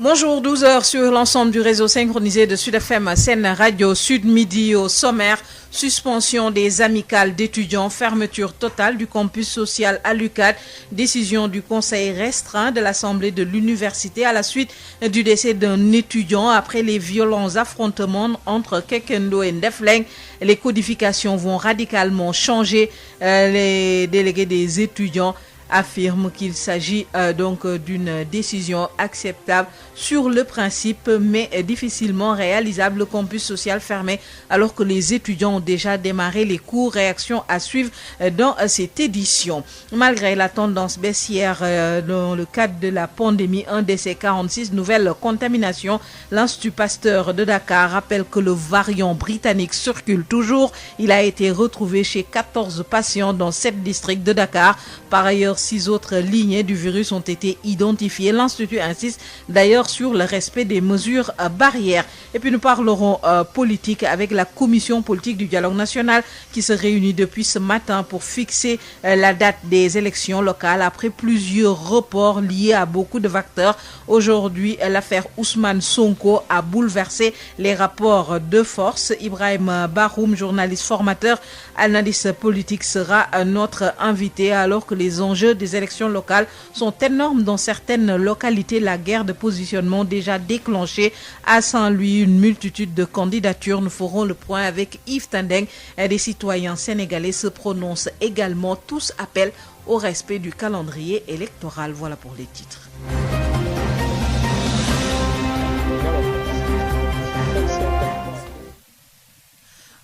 Bonjour, 12 heures sur l'ensemble du réseau synchronisé de Sud FM, Sen Radio, Sud Midi au sommaire. Suspension des amicales d'étudiants, fermeture totale du campus social à l'UCAD, décision du conseil restreint de l'Assemblée de l'université à la suite du décès d'un étudiant après les violents affrontements entre Kekendo et Ndefleng. Les codifications vont radicalement changer. Les délégués des étudiants affirme qu'il s'agit donc d'une décision acceptable sur le principe, mais difficilement réalisable. Le campus social fermé alors que les étudiants ont déjà démarré les cours. Réaction à suivre dans cette édition. Malgré la tendance baissière dans le cadre de la pandémie, un décès, 46 nouvelles contaminations. L'Institut Pasteur de Dakar rappelle que le variant britannique circule toujours. Il a été retrouvé chez 14 patients dans 7 districts de Dakar. Par ailleurs, 6 autres lignées du virus ont été identifiées. L'Institut insiste d'ailleurs sur le respect des mesures barrières. Et puis nous parlerons politique avec la commission politique du dialogue national qui se réunit depuis ce matin pour fixer la date des élections locales après plusieurs reports liés à beaucoup de facteurs. Aujourd'hui, l'affaire Ousmane Sonko a bouleversé les rapports de force. Ibrahim Bahoum, journaliste formateur, analyste politique, sera notre invité alors que les enjeux des élections locales sont énormes dans certaines localités. La guerre de positionnement déjà déclenchée à Saint-Louis, une multitude de candidatures. Nous ferons le point avec Yves Tandeng. Des citoyens sénégalais se prononcent également. Tous appellent au respect du calendrier électoral. Voilà pour les titres.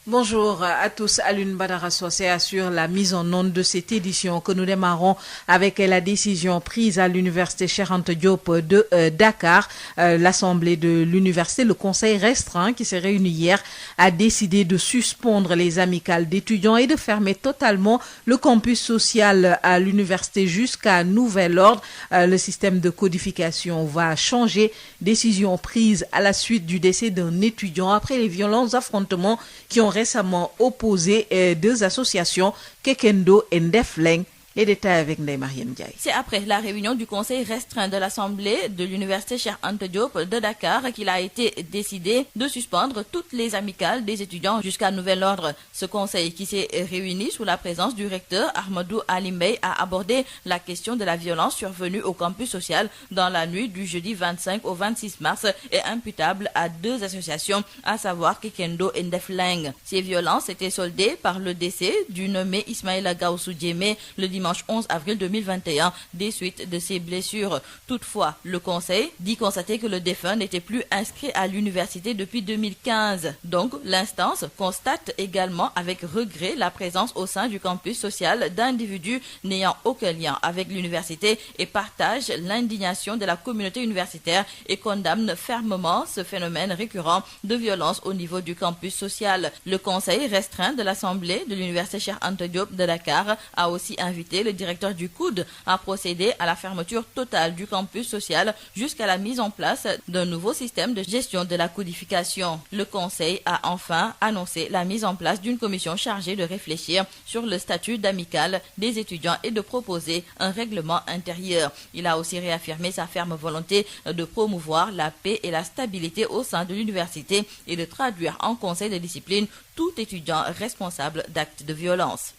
Bonjour à tous, Alune Badara Sosé assure la mise en onde de cette édition que nous démarrons avec la décision prise à l'université Cheikh Anta Diop de Dakar. L'assemblée de l'université, le conseil restreint qui s'est réuni hier, a décidé de suspendre les amicales d'étudiants et de fermer totalement le campus social à l'université jusqu'à nouvel ordre. Le système de codification va changer. Décision prise à la suite du décès d'un étudiant après les violents affrontements qui ont récemment opposé deux associations, Kekendo et Ndefleng. Les détails avec Ndeye Mariam Ndiaye. C'est après la réunion du conseil restreint de l'Assemblée de l'université Cheikh Anta Diop de Dakar qu'il a été décidé de suspendre toutes les amicales des étudiants jusqu'à nouvel ordre. Ce conseil qui s'est réuni sous la présence du recteur Ahmadou Alimbey a abordé la question de la violence survenue au campus social dans la nuit du jeudi 25 au 26 mars et imputable à deux associations, à savoir Kekendo et Ndefleng. Ces violences étaient soldées par le décès du nommé Ismaïla Gawsu Djemé le dimanche 11 avril 2021 des suites de ses blessures. Toutefois, le conseil dit constater que le défunt n'était plus inscrit à l'université depuis 2015. Donc, l'instance constate également avec regret la présence au sein du campus social d'individus n'ayant aucun lien avec l'université et partage l'indignation de la communauté universitaire et condamne fermement ce phénomène récurrent de violence au niveau du campus social. Le conseil restreint de l'Assemblée de l'université Cheikh Anta Diop de Dakar a aussi invité le directeur du COUD a procédé à la fermeture totale du campus social jusqu'à la mise en place d'un nouveau système de gestion de la codification. Le conseil a enfin annoncé la mise en place d'une commission chargée de réfléchir sur le statut d'amicale des étudiants et de proposer un règlement intérieur. Il a aussi réaffirmé sa ferme volonté de promouvoir la paix et la stabilité au sein de l'université et de traduire en conseil de discipline tout étudiant responsable d'actes de violence.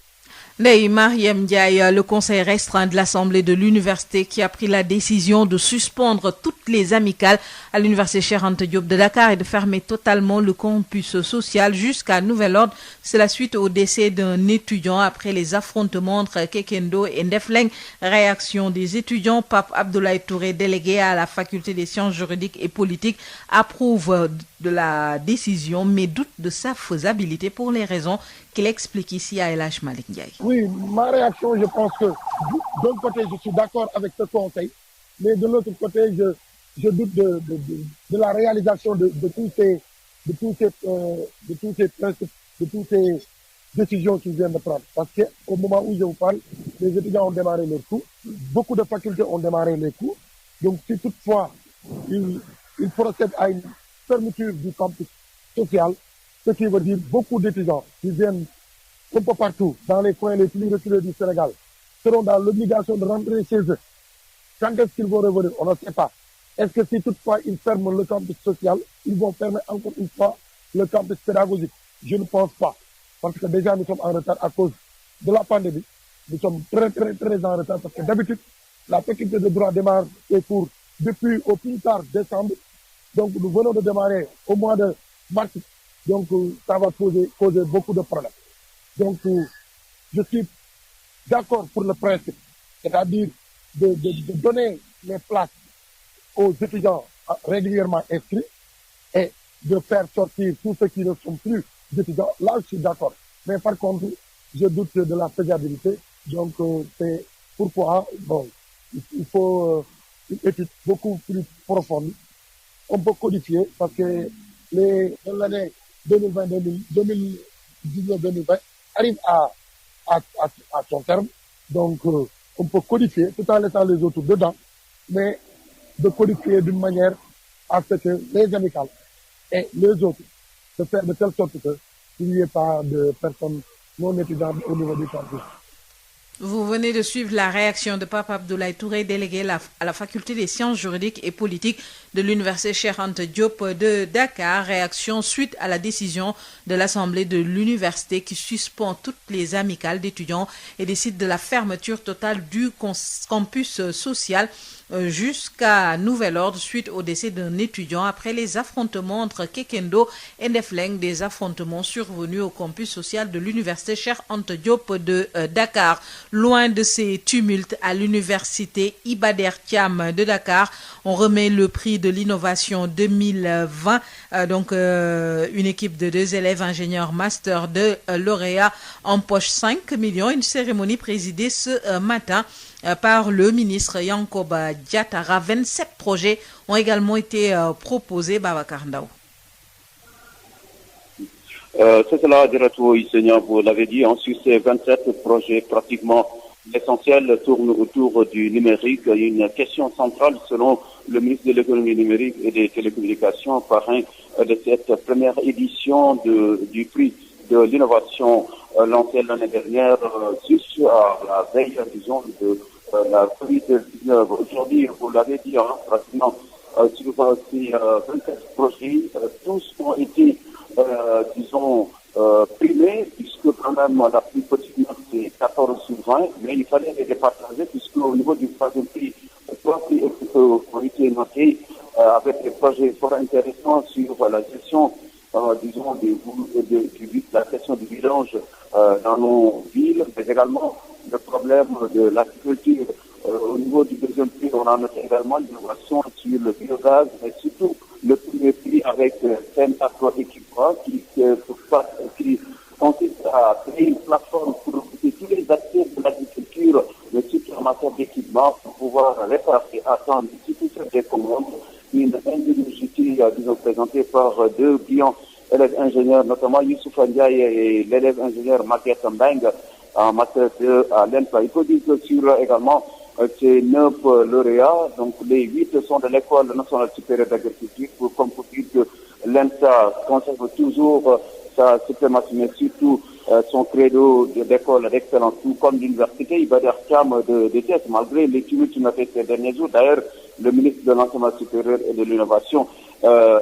Ndeye Mariam Ndiaye, le conseil restreint de l'Assemblée de l'université qui a pris la décision de suspendre toutes les amicales à l'université Cheikh Anta Diop de Dakar et de fermer totalement le campus social jusqu'à nouvel ordre. C'est la suite au décès d'un étudiant après les affrontements entre Kekendo et Ndefleng. Réaction des étudiants. Pape Abdoulaye Touré, délégué à la faculté des sciences juridiques et politiques, approuve de la décision mais doute de sa faisabilité pour les raisons qu'il explique ici à El Hadj Malick Ndiaye. Oui, ma réaction, je pense que d'un côté, je suis d'accord avec ce conseil, mais de l'autre côté, je doute de la réalisation de tous ces principes, de toutes ces décisions qu'ils viennent de prendre. Parce qu'au moment où je vous parle, les étudiants ont démarré leurs cours, beaucoup de facultés ont démarré les cours, donc si toutefois ils procèdent à une fermeture du campus social, ce qui veut dire beaucoup d'étudiants qui viennent un peu partout, dans les coins les plus reculés du Sénégal, seront dans l'obligation de rentrer chez eux. Quand est-ce qu'ils vont revenir? On ne sait pas. Est-ce que si toutefois ils ferment le campus social, ils vont fermer encore une fois le campus pédagogique? Je ne pense pas. Parce que déjà nous sommes en retard à cause de la pandémie. Nous sommes très en retard parce que d'habitude, la faculté de droit démarre ses cours depuis au plus tard décembre. Donc nous venons de démarrer au mois de mars. Donc ça va causer beaucoup de problèmes. Donc je suis d'accord pour le principe, c'est-à-dire de donner les places aux étudiants régulièrement inscrits et de faire sortir tous ceux qui ne sont plus étudiants. Là, je suis d'accord. Mais par contre, je doute de la faisabilité. Donc, c'est pourquoi, il faut une étude beaucoup plus profonde. On peut codifier parce que l'année 2019-2020 arrive à son terme. Donc, on peut codifier tout en laissant les autres dedans, mais de codifier d'une manière à ce que les amicales et les autres de faire de telle sorte qu'il n'y ait pas de personnes non étudiantes au niveau du campus. Vous venez de suivre la réaction de Pape Abdoulaye Touré, délégué à la faculté des sciences juridiques et politiques de l'université Cheikh Anta Diop de Dakar. Réaction suite à la décision de l'Assemblée de l'université qui suspend toutes les amicales d'étudiants et décide de la fermeture totale du campus social jusqu'à nouvel ordre suite au décès d'un étudiant après les affrontements entre Kekendo et Ndefleng, des affrontements survenus au campus social de l'université Cheikh Anta Diop de Dakar. Loin de ces tumultes à l'université Iba Der Thiam de Dakar, on remet le prix de l'innovation 2020. Une équipe de 2 élèves ingénieurs master de lauréats empoche 5 millions. Une cérémonie présidée ce matin par le ministre Yankoba Diatara. 27 projets ont également été proposés. Babacar Ndao. C'est cela, Diratou Isenia, vous l'avez dit, sur ces 27 projets, pratiquement l'essentiel tourne autour du numérique. Il y a une question centrale selon le ministre de l'économie numérique et des télécommunications, parrain de cette première édition du prix de l'innovation lancée l'année dernière, juste à la veille, disons, de la Covid-19. Aujourd'hui, vous l'avez dit, pratiquement sur ces 24 projets, tous ont été primés, puisque quand même la plus petite note c'est 14 sur 20, mais il fallait les départager puisque au niveau du troisième prix, 3 prix ont été notés avec des projets fort intéressants sur la gestion, la question du vidange dans nos villes, mais également le problème de l'agriculture. Au niveau du deuxième prix, on a noté également l'innovation sur le biogaz, mais surtout le premier prix avec Agro Équipement qui consiste à créer une plateforme pour recruter tous les acteurs de l'agriculture, mais surtout en matière d'équipement, pour pouvoir réparer à temps surtout sur des commandes. Une ingéniosité, présentée par 2 brillants élèves ingénieurs, notamment Youssouf Ndiaye et l'élève ingénieur Maguette Mbeng en matière à l'ENPA. Il faut dire que sur également ces 9 lauréats, donc les 8 sont de l'école nationale supérieure d'agriculture, comme pour dire que l'ENSA conserve toujours sa suprématie, mais surtout son credo d'école d'excellence, tout comme l'université Iba Der Thiam de Thiès, malgré les tumultes notés ces derniers jours. D'ailleurs, le ministre de l'enseignement supérieur et de l'innovation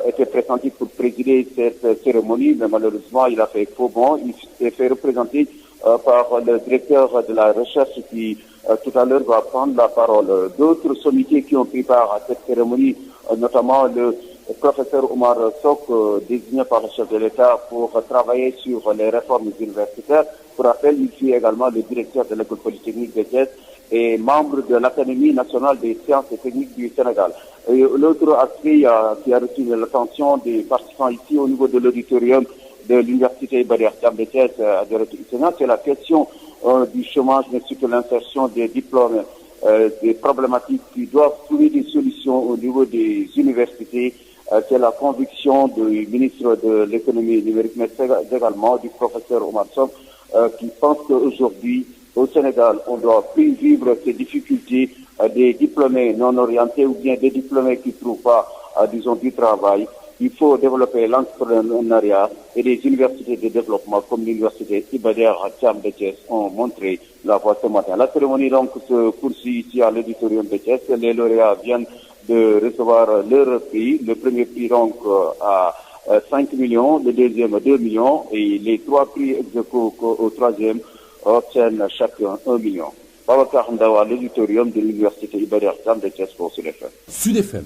était pressenti pour présider cette cérémonie, mais malheureusement, il a fait faux bond. Il s'est fait représenter par le directeur de la recherche qui tout à l'heure va prendre la parole. D'autres sommeliers qui ont pris part à cette cérémonie, notamment le professeur Omar Sok, désigné par le chef de l'État pour travailler sur les réformes universitaires. Pour rappel, il fut également le directeur de l'école polytechnique de Thiès et membre de l'Académie nationale des sciences et techniques du Sénégal. Et l'autre aspect qui a retenu l'attention des participants ici au niveau de l'auditorium de l'université Iba Der Thiam de Thiès, c'est la question du chômage, mais surtout l'insertion des diplômes, des problématiques qui doivent trouver des solutions au niveau des universités. C'est la conviction du ministre de l'économie numérique, mais également du professeur Omar Sow, qui pense qu'aujourd'hui, au Sénégal, on doit plus vivre ces difficultés des diplômés non orientés ou bien des diplômés qui ne trouvent pas, du travail. Il faut développer l'entrepreneuriat et les universités de développement comme l'université Iba Der Thiam de Thiès ont montré la voie ce matin. La cérémonie donc se poursuit ici à l'auditorium de Thiès. Les lauréats viennent de recevoir leur prix. Le premier prix donc à 5 millions, le deuxième à 2 millions et les 3 prix ex aequo au troisième obtiennent chacun 1 million. Babacar Ndaw à l'auditorium de l'Université Iba Der Thiam de Thiès pour Sud FM. Sud FM.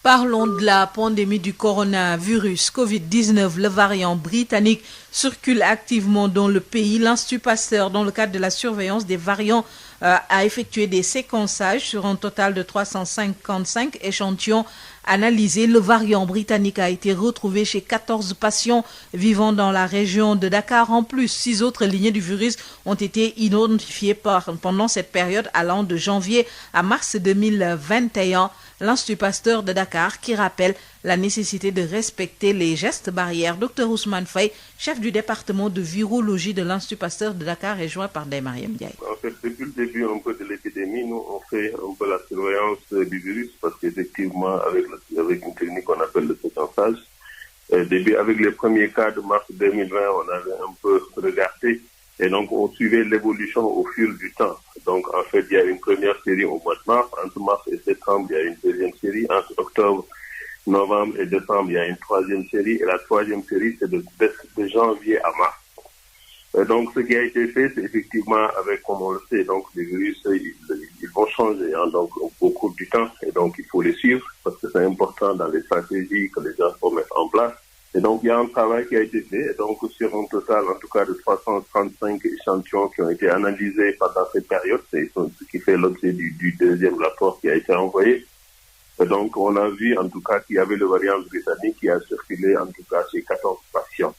Parlons de la pandémie du coronavirus Covid-19. Le variant britannique circule activement dans le pays. L'Institut Pasteur, dans le cadre de la surveillance des variants, a effectué des séquençages sur un total de 355 échantillons analysés. Le variant britannique a été retrouvé chez 14 patients vivant dans la région de Dakar. En plus, 6 autres lignées du virus ont été identifiées pendant cette période allant de janvier à mars 2021. L'Institut Pasteur de Dakar qui rappelle la nécessité de respecter les gestes barrières. Dr Ousmane Faye, chef du département de virologie de l'Institut Pasteur de Dakar, est joint par Ndeye Mariam Ndiaye. En fait, depuis le début un peu de l'épidémie, nous on fait un peu la surveillance du virus parce qu'effectivement avec une technique qu'on appelle le séquençage, début avec les premiers cas de mars 2020, on avait un peu regardé et donc on suivait l'évolution au fil du temps. Donc en fait, il y a une première série au mois de mars, entre mars et septembre, il y a une deuxième série, entre octobre, novembre et décembre, il y a une troisième série et la troisième série, c'est de janvier à mars. Donc ce qui a été fait, c'est effectivement avec, comme on le sait, donc les virus, ils vont changer donc au cours du temps et donc il faut les suivre parce que c'est important dans les stratégies que les gens vont mettre en place. Et donc, il y a un travail qui a été fait. Et donc, sur un total, en tout cas, de 335 échantillons qui ont été analysés pendant cette période, c'est ce qui fait l'objet du deuxième rapport qui a été envoyé. Et donc, on a vu, en tout cas, qu'il y avait le variant britannique qui a circulé, en tout cas, chez 14 patients.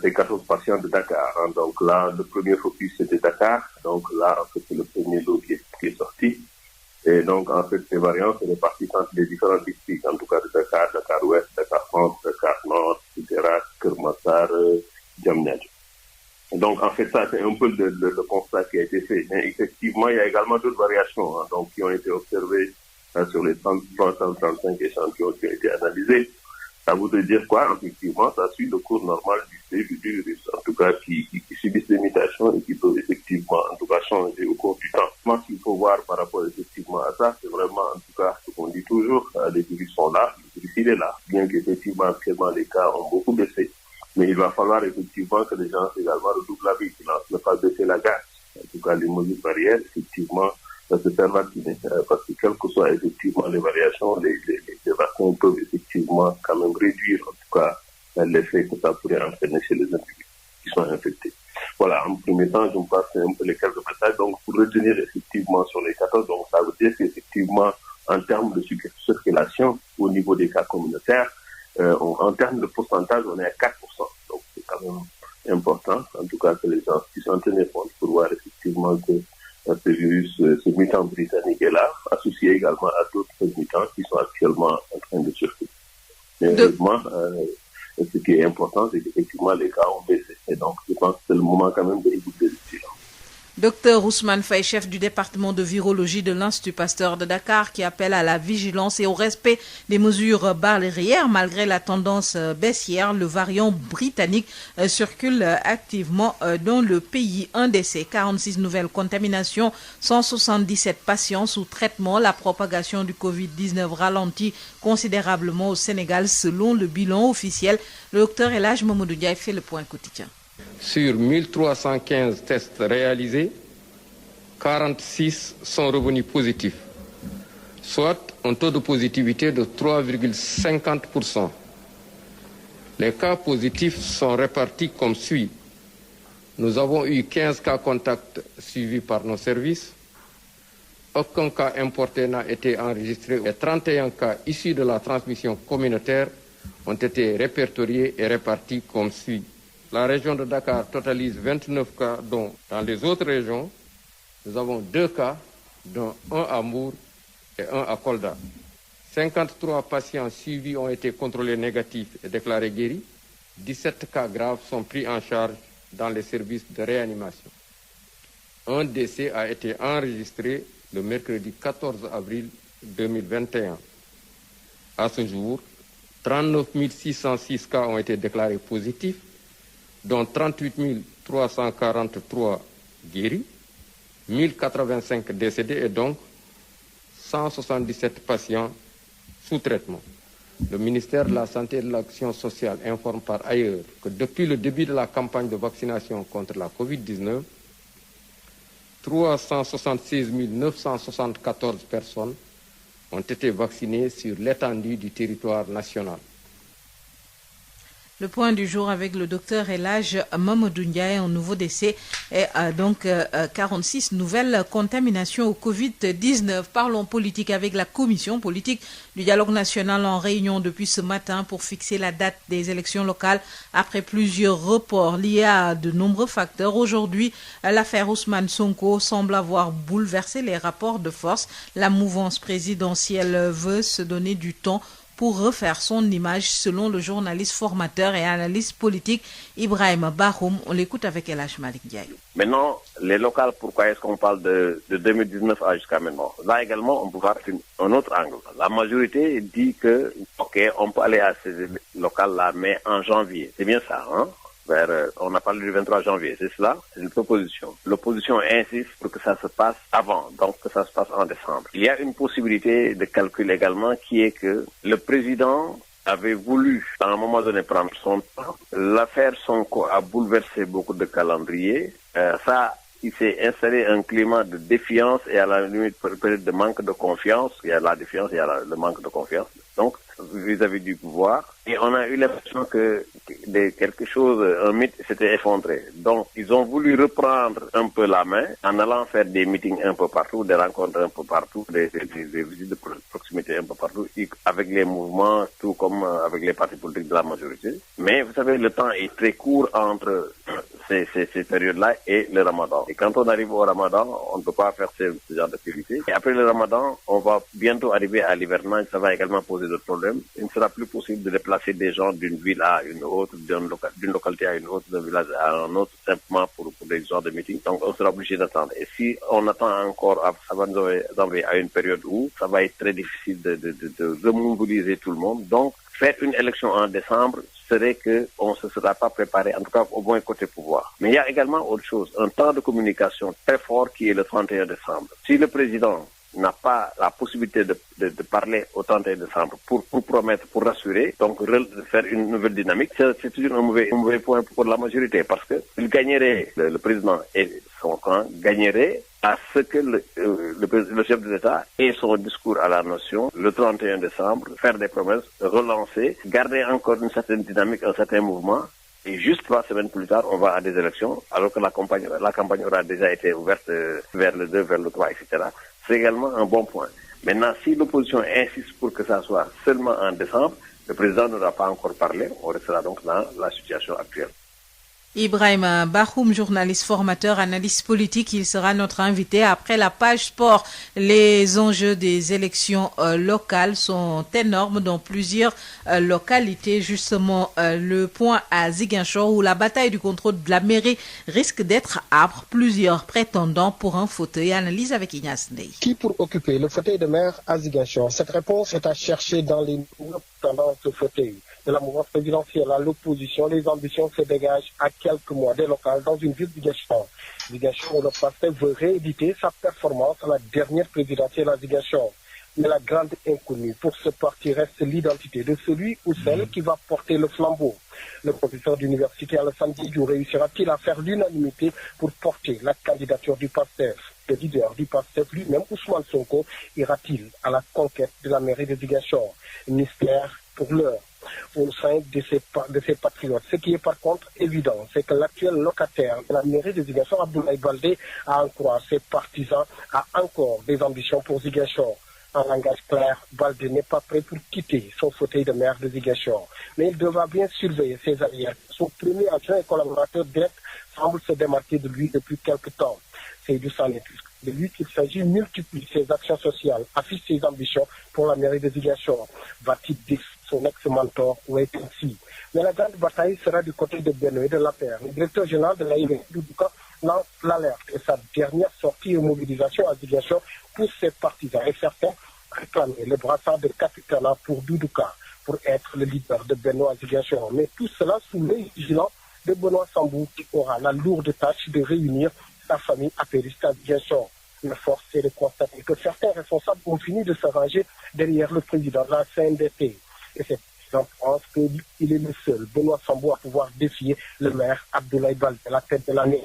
C'est 14 patients de Dakar. Hein. Donc là, le premier focus, c'était Dakar. Donc là, en fait, c'est le premier lot qui est sorti. Et donc, en fait, ces variants se répartissent entre les différents districts, en tout cas de Dakar, Dakar Ouest, Dakar Centre, Dakar Nord, etc., Keur Massar, Diamniadio. Donc, en fait, ça, c'est un peu le constat qui a été fait. Mais effectivement, il y a également d'autres variations, hein, donc, qui ont été observées sur les 335 échantillons qui ont été analysés. Ça voudrait dire quoi? Effectivement, ça suit le cours normal du virus, en tout cas, qui subissent des mutations et qui peuvent effectivement, en tout cas, changer au cours du temps. Moi, ce qu'il faut voir par rapport effectivement à ça, c'est vraiment, en tout cas, ce qu'on dit toujours, les virus sont là, le virus il est là. Bien qu'effectivement, actuellement, les cas ont beaucoup baissé. Mais il va falloir effectivement que les gens également redoublent la vigilance, ne pas baisser la garde. En tout cas, les mesures barrières, effectivement, se faire vacciner, parce que quelles que soient effectivement les variations, les vaccins peuvent effectivement quand même réduire en tout cas l'effet que ça pourrait entraîner chez les individus qui sont infectés. Voilà, en premier temps, je me passe un peu les quelques messages. Donc, pour retenir effectivement sur les 14, donc ça veut dire qu'effectivement, en termes de circulation au niveau des cas communautaires, en termes de pourcentage, on est à 4%. Donc, c'est quand même important, en tout cas, que les gens puissent en tenir compte pour voir effectivement que ce virus, ce mutant britannique est là, associé également à d'autres mutants qui sont actuellement en train de circuler. Mais heureusement, ce qui est important, c'est qu'effectivement les cas ont baissé. Et donc, je pense que c'est le moment quand même de écouter le silence. Dr Ousmane Faye, chef du département de virologie de l'Institut Pasteur de Dakar, qui appelle à la vigilance et au respect des mesures barrières. Malgré la tendance baissière, le variant britannique circule activement dans le pays. Un décès, 46 nouvelles contaminations, 177 patients sous traitement. La propagation du Covid-19 ralentit considérablement au Sénégal selon le bilan officiel. Le docteur El Hadj Mamadou Ndiaye fait le point quotidien. Sur 1315 tests réalisés, 46 sont revenus positifs, soit un taux de positivité de 3,50%. Les cas positifs sont répartis comme suit. Nous avons eu 15 cas contacts suivis par nos services. Aucun cas importé n'a été enregistré et 31 cas issus de la transmission communautaire ont été répertoriés et répartis comme suit. La région de Dakar totalise 29 cas, dont dans les autres régions, nous avons 2 cas, dont un à Mbour et un à Kolda. 53 patients suivis ont été contrôlés négatifs et déclarés guéris. 17 cas graves sont pris en charge dans les services de réanimation. Un décès a été enregistré le mercredi 14 avril 2021. À ce jour, 39 606 cas ont été déclarés positifs, dont 38 343 guéris, 1085 décédés et donc 177 patients sous traitement. Le ministère de la Santé et de l'Action sociale informe par ailleurs que depuis le début de la campagne de vaccination contre la Covid-19, 376 974 personnes ont été vaccinées sur l'étendue du territoire national. Le point du jour avec le docteur El Hadj Mamadou Ndiaye, un nouveau décès et 46 nouvelles contaminations au Covid-19. Parlons politique avec la commission politique du dialogue national en réunion depuis ce matin pour fixer la date des élections locales après plusieurs reports liés à de nombreux facteurs. Aujourd'hui, l'affaire Ousmane Sonko semble avoir bouleversé les rapports de force. La mouvance présidentielle veut se donner du temps pour refaire son image, selon le journaliste formateur et analyste politique Ibrahima Bakhoum. On l'écoute avec El Hadj Malick Ndiaye. Maintenant, les locales, pourquoi est-ce qu'on parle de 2019 à jusqu'à maintenant? Là également, on peut voir un autre angle. La majorité dit que, ok, on peut aller à ces locales-là, mais en janvier. C'est bien ça, hein? On a parlé du 23 janvier, c'est cela? C'est une proposition. L'opposition insiste pour que ça se passe avant, donc que ça se passe en décembre. Il y a une possibilité de calcul également qui est que le président avait voulu, à un moment donné, prendre son temps. L'affaire Sonko a bouleversé beaucoup de calendriers. Il s'est installé un climat de défiance et à la limite peut-être de manque de confiance. Il y a la défiance, il y a le manque de confiance. Donc, vis-à-vis du pouvoir. Et on a eu l'impression que quelque chose, un mythe s'était effondré. Donc, ils ont voulu reprendre un peu la main en allant faire des meetings un peu partout, des rencontres un peu partout, des visites de proximité un peu partout, avec les mouvements, tout comme avec les partis politiques de la majorité. Mais vous savez, le temps est très court entre ces périodes-là et le Ramadan. Et quand on arrive au Ramadan, on ne peut pas faire ce genre d'activité. Et après le Ramadan, on va bientôt arriver à l'hivernage, ça va également poser d'autres problèmes. Il ne sera plus possible de déplacer des gens d'une ville à une autre, d'une localité à une autre, d'un village à un autre, simplement pour des genres de meetings. Donc on sera obligé d'attendre. Et si on attend encore à une période où ça va être très difficile de remobiliser tout le monde, donc faire une élection en décembre serait qu'on ne se sera pas préparé, en tout cas au moins côté pouvoir. Mais il y a également autre chose, un temps de communication très fort qui est le 31 décembre. Si le président n'a pas la possibilité de parler au 31 décembre pour promettre, pour rassurer, donc faire une nouvelle dynamique, c'est toujours un mauvais point pour la majorité, parce que il gagnerait, le président et son camp gagneraient à ce que le chef de l'État ait son discours à la nation le 31 décembre, faire des promesses, relancer, garder encore une certaine dynamique, un certain mouvement. Et juste 3 semaines plus tard, on va à des élections, alors que la campagne aura déjà été ouverte vers le 2, vers le 3, etc. C'est également un bon point. Maintenant, si l'opposition insiste pour que ça soit seulement en décembre, le président n'aura pas encore parlé. On restera donc dans la situation actuelle. Ibrahima Bakhoum, journaliste formateur, analyste politique, il sera notre invité après la page sport. Les enjeux des élections locales sont énormes dans plusieurs localités. Justement, le point à Ziguinchor où la bataille du contrôle de la mairie risque d'être âpre. Plusieurs prétendants pour un fauteuil. Analyse avec Ignace Ndeye. Qui pour occuper le fauteuil de maire à Ziguinchor? Cette réponse est à chercher dans les tendances de fauteuil. De la mouvance présidentielle à l'opposition, les ambitions se dégagent à quelques mois des locales dans une ville du Ziguinchor. Ziguinchor, où le PASTEF veut rééditer sa performance à la dernière présidentielle à Ziguinchor. Mais la grande inconnue pour ce parti reste l'identité de celui ou celle qui va porter le flambeau. Le professeur d'université Alassane Diédhiou réussira-t-il à faire l'unanimité pour porter la candidature du PASTEF? Le leader du PASTEF lui-même, Ousmane Sonko, ira-t-il à la conquête de la mairie de Ziguinchor? Mystère pour l'heure au sein de ces patriotes. Ce qui est par contre évident, c'est que l'actuel locataire de la mairie de Ziguinchor, Abdoulaye Baldé, à en croire ses partisans, a encore des ambitions pour Ziguinchor. En langage clair, Baldé n'est pas prêt pour quitter son fauteuil de maire de Ziguinchor. Mais il devra bien surveiller ses alliés. Son premier adjoint et collaborateur direct semble se démarquer de lui depuis quelque temps. Seydou Sané, de lui qu'il s'agit, multiplie ses actions sociales, affiche ses ambitions pour la mairie de Ziguinchor. Va-t-il dire son ex-mentor ou est ainsi? Mais la grande bataille sera du côté de Benoît et de l'APR. Le directeur général de l'AIV, Doudouka, lance l'alerte et sa dernière sortie et mobilisation à Ziguinchor pour ses partisans. Et certains réclament le brassard de Capitana pour Doudouka, pour être le leader de Benoît à Ziguinchor. Mais tout cela sous l'œil vigilant de Benoît Sambou, qui aura la lourde tâche de réunir sa famille apériste à Ziguinchor. La force est de constater que certains responsables ont fini de se ranger derrière le président de la CNDP. Et c'est en France qu'il est le seul, Benoît Sambou, à pouvoir défier le maire Abdoulaye Baldé à la tête de l'année.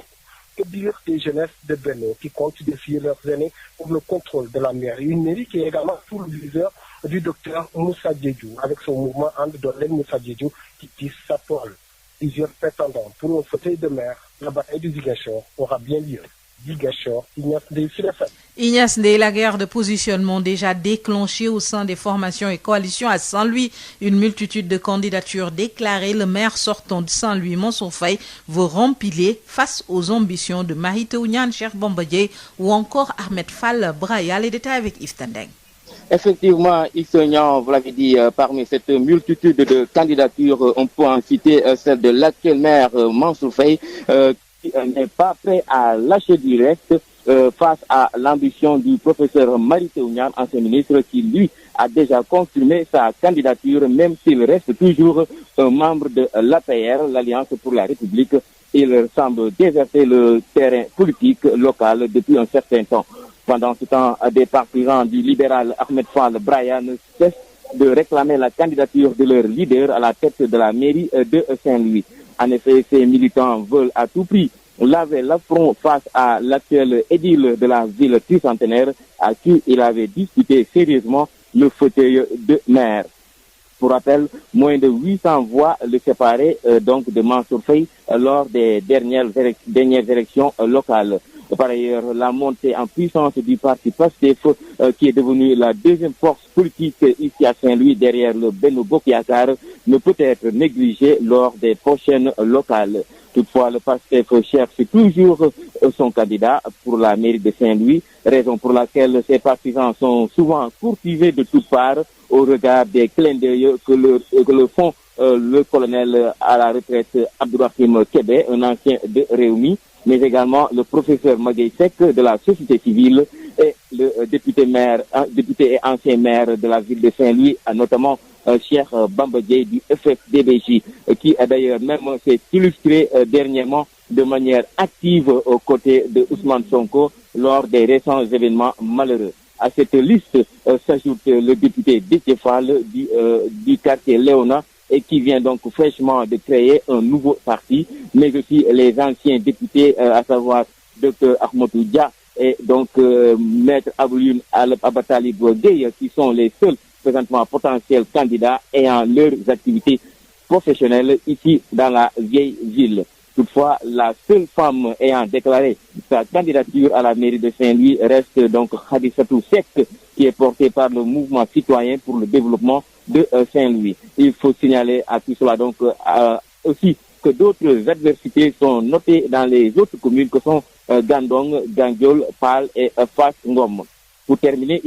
Que dire des jeunesses de Benno qui comptent défier leurs aînés pour le contrôle de la mairie. Une mairie qui est également sous le viseur du docteur Moussa Diédhiou, avec son mouvement Andolène Moussa Diédhiou qui tisse sa toile. Plusieurs prétendants pour un fauteuil de maire. La bataille du Ziguinchor aura bien lieu. Ziguinchor, Ignace Ndeye, Sud FM. Ignace Ndeye, la guerre de positionnement déjà déclenchée au sein des formations et coalitions à Saint-Louis. Une multitude de candidatures déclarées. Le maire sortant de Saint-Louis, Mansour Faye, veut rempiler face aux ambitions de Mary Teuw Niane, Cheikh Bamba Dièye ou encore Ahmed Fall Braya. Les détails avec Yves Tendeng. Effectivement, Issegnan, vous l'avez dit, parmi cette multitude de candidatures, on peut en citer celle de l'actuel maire Mansour Faye, qui n'est pas prêt à lâcher du reste face à l'ambition du professeur Mary Teuw Niane, ancien ministre, qui lui a déjà confirmé sa candidature, même s'il reste toujours un membre de l'APR, l'Alliance pour la République. Il semble déserter le terrain politique local depuis un certain temps. Pendant ce temps, des partisans du libéral Ahmed Fall Braya ne cessent de réclamer la candidature de leur leader à la tête de la mairie de Saint-Louis. En effet, ces militants veulent à tout prix laver l'affront face à l'actuel édile de la ville tricentenaire à qui il avait disputé sérieusement le fauteuil de maire. Pour rappel, moins de 800 voix le séparaient donc de Mansour Faye lors des dernières élections locales. Par ailleurs, la montée en puissance du parti PASTEF, qui est devenu la deuxième force politique ici à Saint-Louis derrière le Benno Bokk Yakaar, ne peut être négligée lors des prochaines locales. Toutefois, le PASTEF cherche toujours son candidat pour la mairie de Saint-Louis, raison pour laquelle ses partisans sont souvent courtisés de toutes parts au regard des clins d'œil que le font le colonel à la retraite Abdourahim Kébé, un ancien de Rewmi, mais également le professeur Magueye Seck de la société civile et le député et ancien maire de la ville de Saint-Louis, notamment Cheikh Bamba Dièye du FFDBJ, qui a d'ailleurs même s'est illustré dernièrement de manière active aux côtés de Ousmane Sonko lors des récents événements malheureux. À cette liste s'ajoute le député Déthié Fall du quartier Léona, et qui vient donc fraîchement de créer un nouveau parti, mais aussi les anciens députés, à savoir Dr Ahmadou Dia et donc Maître Aboulioune Abatali Gueye, qui sont les seuls présentement potentiels candidats ayant leurs activités professionnelles ici dans la vieille ville. Toutefois, la seule femme ayant déclaré sa candidature à la mairie de Saint-Louis reste donc Khadisatou Seck, qui est portée par le mouvement citoyen pour le développement de Saint-Louis. Il faut signaler à tout cela donc aussi que d'autres adversités sont notées dans les autres communes que sont Gandon, Gandiol, Pal et Fass Ngom. Pour terminer,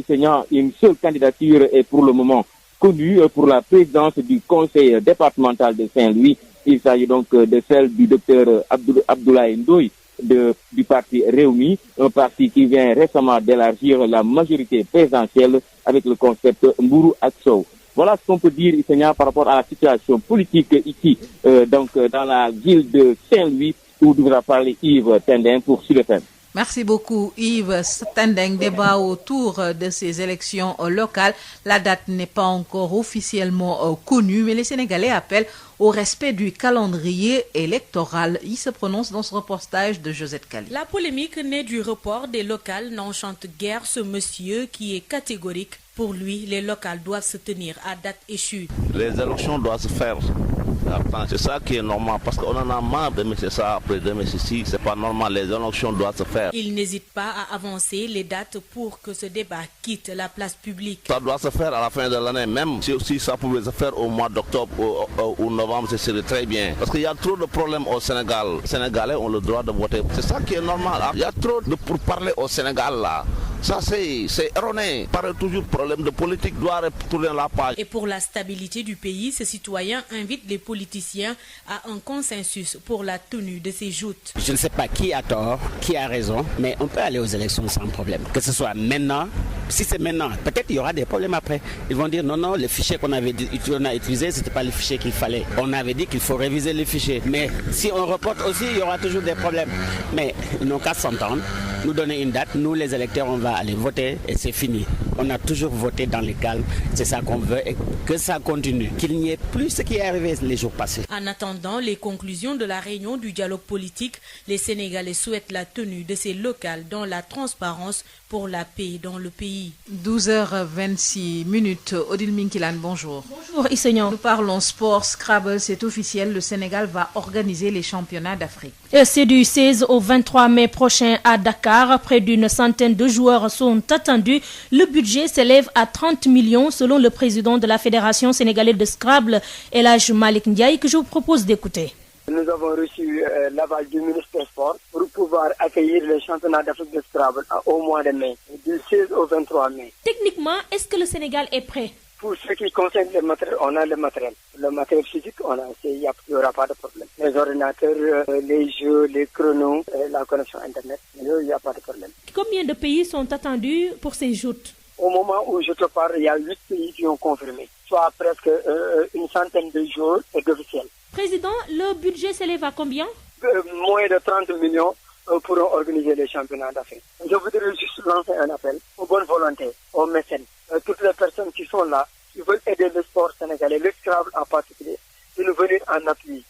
une seule candidature est pour le moment connue pour la présidence du conseil départemental de Saint-Louis. Il s'agit donc de celle du docteur Abdoulaye Ndoye du parti Rewmi, un parti qui vient récemment d'élargir la majorité présidentielle avec le concept Mbourou ak Sow. Voilà ce qu'on peut dire, Issegnan, par rapport à la situation politique ici, donc dans la ville de Saint-Louis, où devra parler Yves Tendeng pour Sud FM. Merci beaucoup Yves Tendeng. Débat autour de ces élections locales. La date n'est pas encore officiellement connue, mais les Sénégalais appellent au respect du calendrier électoral. Il se prononce dans ce reportage de Josette Kali. La polémique née du report des locales n'enchante guère ce monsieur qui est catégorique. Pour lui, les locales doivent se tenir à date échue. Les élections doivent se faire. C'est ça qui est normal, parce qu'on en a marre de mettre ça après 2006. C'est pas normal, les élections doivent se faire. Il n'hésite pas à avancer les dates pour que ce débat quitte la place publique. Ça doit se faire à la fin de l'année, même si ça pouvait se faire au mois d'octobre ou novembre, ce serait très bien. Parce qu'il y a trop de problèmes au Sénégal. Les Sénégalais ont le droit de voter. C'est ça qui est normal. Il y a trop de pourparlers au Sénégal là. Ça c'est erroné. Parle toujours problème de politique, doit retourner la page. Et pour la stabilité du pays, ce citoyen invite les politiciens à un consensus pour la tenue de ces joutes. Je ne sais pas qui a tort, qui a raison, mais on peut aller aux élections sans problème. Que ce soit maintenant Si c'est maintenant, peut-être il y aura des problèmes après. Ils vont dire non, le fichier qu'on a utilisé, c'était pas le fichier qu'il fallait. On avait dit qu'il faut réviser les fichiers. Mais si on reporte aussi, il y aura toujours des problèmes. Mais ils n'ont qu'à s'entendre, nous donner une date. Nous, les électeurs, on va aller voter et c'est fini. On a toujours voté dans le calme. C'est ça qu'on veut et que ça continue. Qu'il n'y ait plus ce qui est arrivé les jours passés. En attendant les conclusions de la réunion du dialogue politique, les Sénégalais souhaitent la tenue de ces locales dans la transparence pour la paix dans le pays. 12h26. Odile Minkilan, bonjour. Bonjour Isseignan. Nous parlons sport, Scrabble, c'est officiel, le Sénégal va organiser les championnats d'Afrique. C'est du 16 au 23 mai prochain à Dakar. Près d'une centaine de joueurs sont attendus. Le budget s'élève à 30 millions selon le président de la Fédération sénégalaise de Scrabble, El Hadj Malick Ndiaye, que je vous propose d'écouter. Nous avons reçu l'aval du ministre des Sports pour pouvoir accueillir les championnats d'Afrique de Scrabble au mois de mai, du 16 au 23 mai. Techniquement, est-ce que le Sénégal est prêt? Pour ce qui concerne le matériel, on a le matériel. Le matériel physique, il n'y aura pas de problème. Les ordinateurs, les jeux, les chronos, la connexion Internet, il n'y a pas de problème. Combien de pays sont attendus pour ces joutes? Au moment où je te parle, il y a 8 pays qui ont confirmé, soit presque une centaine de jours et d'officiels. Président, le budget s'élève à combien? Moins de 30 millions pourront organiser les championnats d'Afrique. Je voudrais juste lancer un appel aux bonnes volontés, aux mécènes, toutes les personnes qui sont là, qui veulent aider le sport sénégalais, le Scrabble en particulier, de nous venir en appui.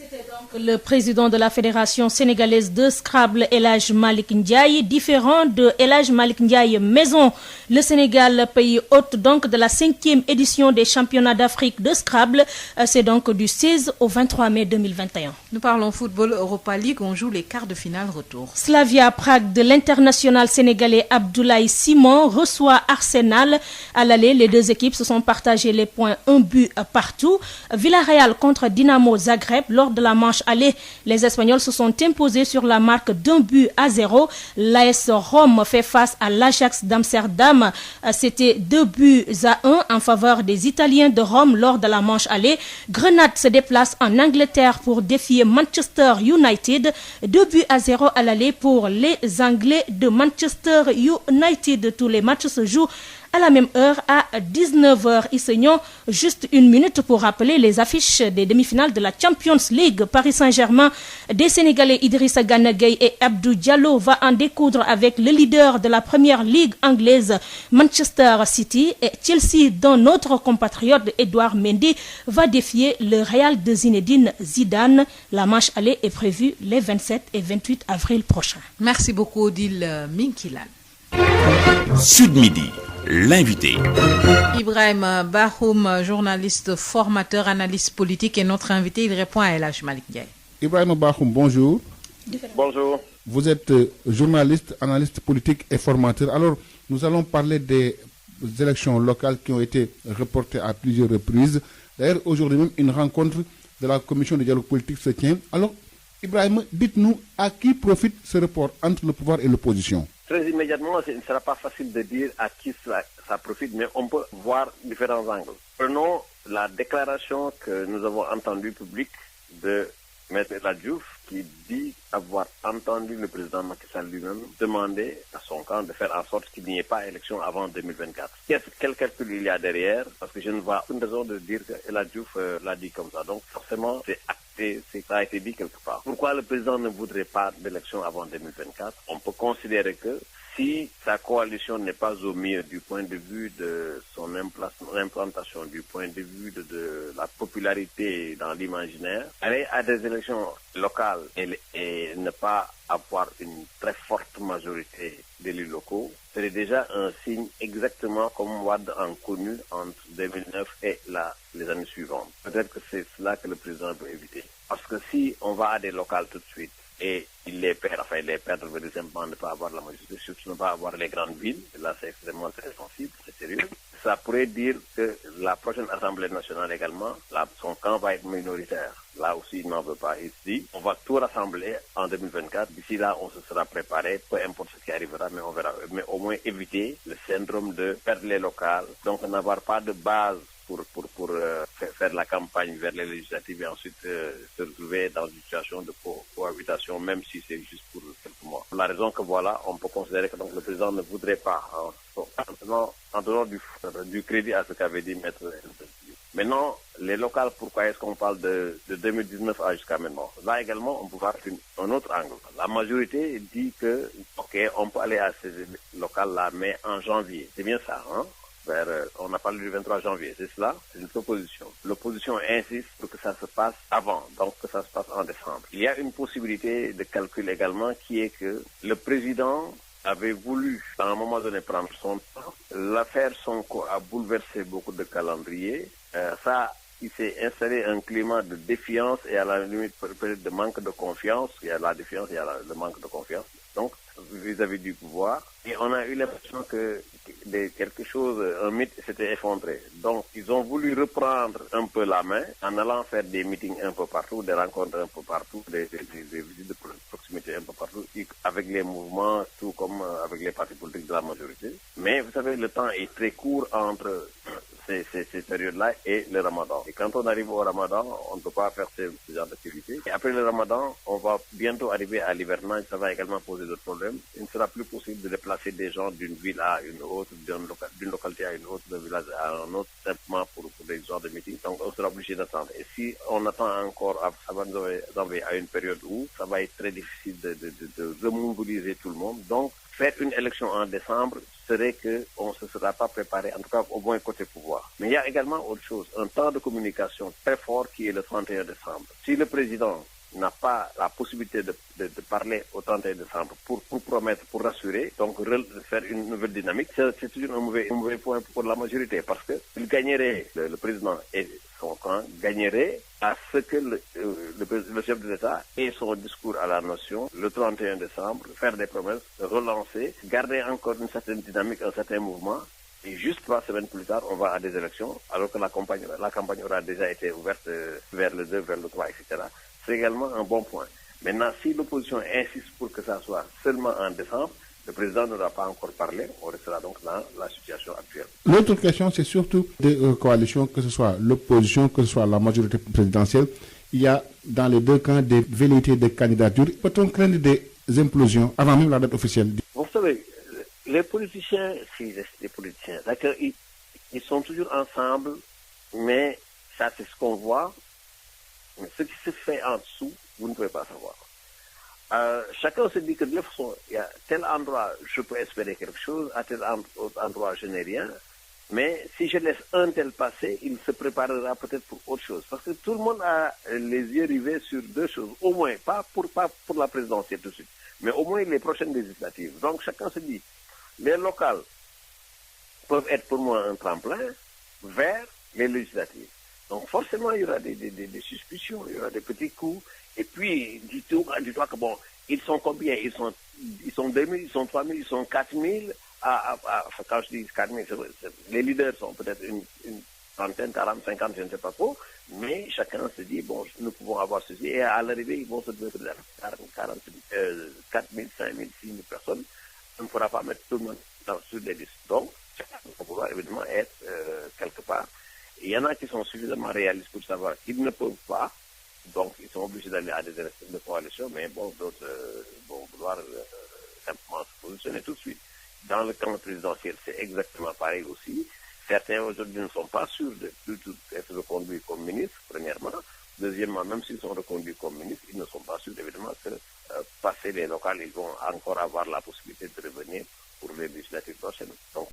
C'était donc le président de la Fédération sénégalaise de Scrabble, El Hadj Malick Ndiaye, différent de El Hadj Malick Ndiaye Maison. Le Sénégal, pays hôte donc de la 5e édition des championnats d'Afrique de Scrabble, c'est donc du 16 au 23 mai 2021. Nous parlons football Europa League, on joue les quarts de finale retour. Slavia Prague de l'international sénégalais Abdoulaye Simon reçoit Arsenal. À l'aller, les deux équipes se sont partagées les points, un but partout. Villarreal contre Dynamo Zagreb. Lors de la manche aller, les Espagnols se sont imposés sur la marque d'1-0. L'AS Rome fait face à l'Ajax d'Amsterdam. C'était 2-1 en faveur des Italiens de Rome lors de la manche aller. Grenade se déplace en Angleterre pour défier Manchester United. 2-0 à l'aller pour les Anglais de Manchester United. Tous les matchs se jouent à la même heure à 19h. Isseignon, juste une minute pour rappeler les affiches des demi-finales de la Champions League. Paris Saint-Germain des Sénégalais Idrissa Gana Gueye et Abdou Diallo va en découdre avec le leader de la première ligue anglaise, Manchester City, et Chelsea, dont notre compatriote Edouard Mendy va défier le Real de Zinedine Zidane. La manche aller est prévue les 27 et 28 avril prochains. Merci beaucoup Odile Minkilan. Sud Midi, l'invité. Ibrahim Bahoum, journaliste, formateur, analyste politique, est notre invité. Il répond à El Hadj Malick Ndiaye. Ibrahim Bahoum, bonjour. Bonjour. Vous êtes journaliste, analyste politique et formateur. Alors, nous allons parler des élections locales qui ont été reportées à plusieurs reprises. D'ailleurs, aujourd'hui même, une rencontre de la commission de dialogue politique se tient. Alors, Ibrahim, dites-nous à qui profite ce report entre le pouvoir et l'opposition? Très immédiatement, ce ne sera pas facile de dire à qui ça profite, mais on peut voir différents angles. Prenons la déclaration que nous avons entendue publique de M. Ladjouf, qui dit avoir entendu le président Macky Sall lui-même demander à son camp de faire en sorte qu'il n'y ait pas élection avant 2024. Quel calcul il y a derrière? Parce que je ne vois aucune raison de dire que Ladjouf l'a dit comme ça. Donc forcément, c'est acté, ça a été dit quelque part. Pourquoi le président ne voudrait pas d'élection avant 2024? On peut considérer que si sa coalition n'est pas au mieux du point de vue de son implantation, du point de vue de la popularité dans l'imaginaire, aller à des élections locales et ne pas avoir une très forte majorité d'élus locaux, c'est déjà un signe exactement comme Wade a connu entre 2009 et les années suivantes. Peut-être que c'est cela que le président veut éviter. Parce que si on va à des locales tout de suite, et il les perd, les perdre veut dire simplement ne pas avoir la majorité, surtout ne pas avoir les grandes villes, là c'est extrêmement très sensible, très sérieux. Ça pourrait dire que la prochaine Assemblée nationale également, son camp va être minoritaire. Là aussi, il n'en veut pas. Il se dit, on va tout rassembler en 2024. D'ici là, on se sera préparé, peu importe ce qui arrivera, mais on verra. Mais au moins éviter le syndrome de perdre les locales, donc n'avoir pas de base pour faire la campagne vers les législatives et ensuite se retrouver dans une situation de cohabitation, même si c'est juste pour quelques effectivement. Pour la raison que voilà, on peut considérer que donc, le président ne voudrait pas, en dehors du crédit à ce qu'avait dit Maître. Maintenant, les locales, pourquoi est-ce qu'on parle de 2019 à jusqu'à maintenant? Là également, on peut voir un autre angle. La majorité dit que, ok, on peut aller à ces locales-là, mais en janvier. C'est bien ça, hein? On a parlé du 23 janvier, c'est cela? C'est une proposition. L'opposition insiste pour que ça se passe avant, donc que ça se passe en décembre. Il y a une possibilité de calcul également qui est que le président avait voulu, à un moment donné, prendre son temps. L'affaire Sonko a bouleversé beaucoup de calendriers. Il s'est installé un climat de défiance et à la limite peut-être de manque de confiance. Il y a la défiance, il y a le manque de confiance. Donc, vis-à-vis du pouvoir. Et on a eu l'impression que quelque chose, un mythe s'était effondré. Donc, ils ont voulu reprendre un peu la main en allant faire des meetings un peu partout, des rencontres un peu partout, des visites de proximité un peu partout, avec les mouvements, tout comme avec les partis politiques de la majorité. Mais vous savez, le temps est très court entre ces périodes-là et le ramadan. Et quand on arrive au ramadan, on ne peut pas faire ce genre d'activité. Et après le ramadan, on va bientôt arriver à l'hivernage, ça va également poser d'autres problèmes. Il ne sera plus possible de déplacer des gens d'une ville à une autre, d'une localité à une autre, d'un village à un autre, simplement pour des genres de meetings. Donc on sera obligé d'attendre. Et si on attend encore, ça va nous envoyer à une période où ça va être très difficile de remobiliser tout le monde. Donc, faire une élection en décembre serait qu'on ne se sera pas préparé, en tout cas au moins côté pouvoir. Mais il y a également autre chose, un temps de communication très fort qui est le 31 décembre. Si le président n'a pas la possibilité de parler au 31 décembre pour promettre, pour rassurer, donc faire une nouvelle dynamique, c'est toujours un mauvais point pour la majorité parce que il gagnerait, le président et son camp gagnerait à ce que le chef de l'État ait son discours à la nation le 31 décembre, faire des promesses, relancer, garder encore une certaine dynamique, un certain mouvement. Et juste 3 semaines plus tard, on va à des élections, alors que la campagne aura déjà été ouverte vers le 2, vers le 3, etc. C'est également un bon point. Maintenant, si l'opposition insiste pour que ça soit seulement en décembre, le président n'aura pas encore parlé. On restera donc dans la situation actuelle. L'autre question, c'est surtout des coalitions, que ce soit l'opposition, que ce soit la majorité présidentielle. Il y a dans les deux camps des velléités de candidature. Peut-on craindre des implosions avant même la date officielle? Vous savez, les politiciens, s'ils restent des politiciens, d'accord, ils sont toujours ensemble, mais ça c'est ce qu'on voit. Mais ce qui se fait en dessous, vous ne pouvez pas savoir. Chacun se dit que de toute façon, il y a tel endroit, je peux espérer quelque chose, à tel autre endroit, je n'ai rien. Mais si je laisse un tel passer, il se préparera peut-être pour autre chose. Parce que tout le monde a les yeux rivés sur deux choses. Au moins, pas pour la présidentielle tout de suite, mais au moins les prochaines législatives. Donc chacun se dit, les locales peuvent être pour moi un tremplin vers les législatives. Donc forcément, il y aura des suspicions, il y aura des petits coups. Et puis, dis-toi que bon, ils sont combien? Ils sont 2000, ils sont 3000, ils sont 4000. Quand je dis 4000, les leaders sont peut-être une trentaine, 40, 50, je ne sais pas trop. Mais chacun se dit, bon, nous pouvons avoir ceci. Et à l'arrivée, ils vont se donner 40, 4000, 5000, 6000 personnes. On ne pourra pas mettre tout le monde sur les listes. Donc, chacun va pouvoir évidemment être quelque part. Il y en a qui sont suffisamment réalistes pour savoir qu'ils ne peuvent pas, donc ils sont obligés d'aller à des élections de coalition, mais bon, d'autres vont vouloir simplement se positionner tout de suite. Dans le camp présidentiel, c'est exactement pareil aussi. Certains aujourd'hui ne sont pas sûrs de tout être reconduits comme ministres, premièrement. Deuxièmement, même s'ils sont reconduits comme ministres, ils ne sont pas sûrs évidemment que passer les locales, ils vont encore avoir la possibilité de revenir pour les législatives prochaines.